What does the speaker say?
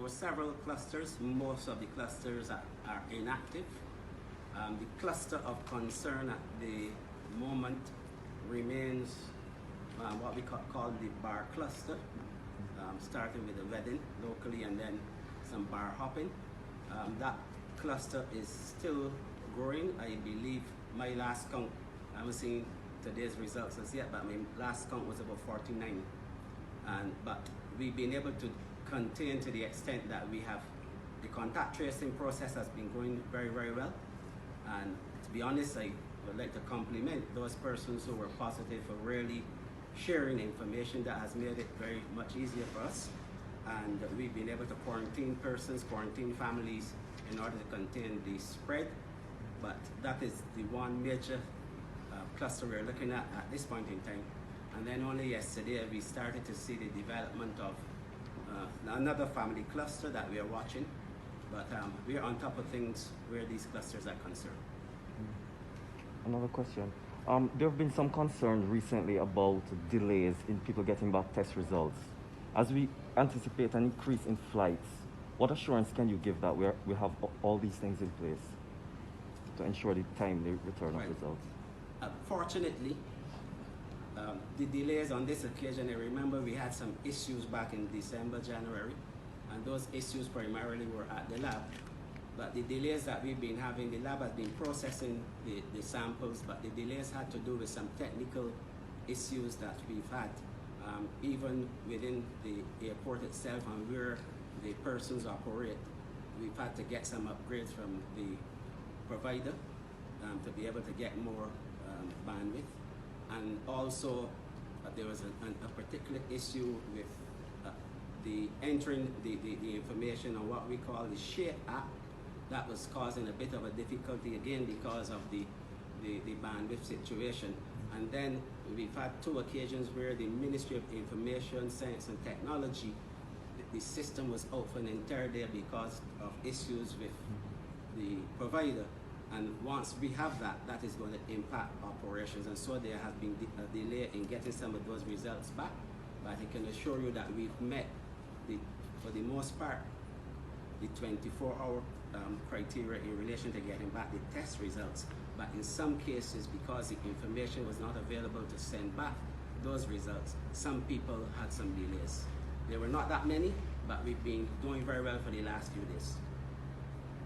were several clusters. Most of the clusters are inactive. The cluster of concern at the moment remains what we call the bar cluster, starting with a wedding locally and then some bar hopping. That cluster is still growing. I believe my last count, I haven't seen today's results as yet, but my last count was about 49. But we've been able to contain to the extent that we have the contact tracing process has been going very, very well. And to be honest, I would like to compliment those persons who were positive for really sharing information. That has made it very much easier for us. And we've been able to quarantine persons, quarantine families in order to contain the spread. But that is the one major cluster we're looking at this point in time. And then only yesterday we started to see the development of another family cluster that we are watching. But we are on top of things where these clusters are concerned. Another question. There have been some concern recently about delays in people getting back test results. As we anticipate an increase in flights, what assurance can you give that we have all these things in place to ensure the timely return of results? Fortunately, the delays on this occasion, I remember we had some issues back in December, January, and those issues primarily were at the lab. But the delays that we've been having, the lab has been processing the samples, but the delays had to do with some technical issues that we've had, even within the airport itself and where the persons operate. We've had to get some upgrades from the provider to be able to get more bandwidth. And also there was a particular issue with the entering the information on what we call the SHARE app. That was causing a bit of a difficulty again because of the bandwidth situation. And then we've had two occasions where the Ministry of Information, Science and Technology, the system was out for an entire day because of issues with the provider. And once we have that, that is going to impact operations. And so there has been a delay in getting some of those results back. But I can assure you that we've met, for the most part, the 24-hour criteria in relation to getting back the test results. But in some cases, because the information was not available to send back those results, some people had some delays. There were not that many, but we've been doing very well for the last few days.